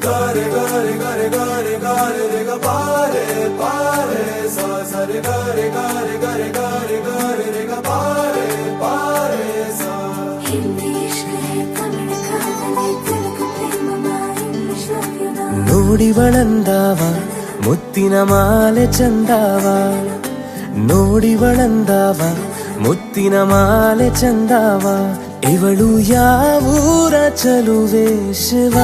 gare gare gare gare gare re ga pare pare sa sa re gare gare gare gare gare re ga pare pare sa hindi ishq hai tamil kaadale tilak prema english love you na ನೋಡಿವಳಂದಾವ ಮುತ್ತಿನ ಮಾಲೆ ಚಂದಾವ ನೋಡಿವಳಂದಾವ ಮುತ್ತಿನ ಮಾಲೆ ಚಂದಾವ ಇವಳು ಯಾವೂರ ಚಲುವೆ ಶಿವ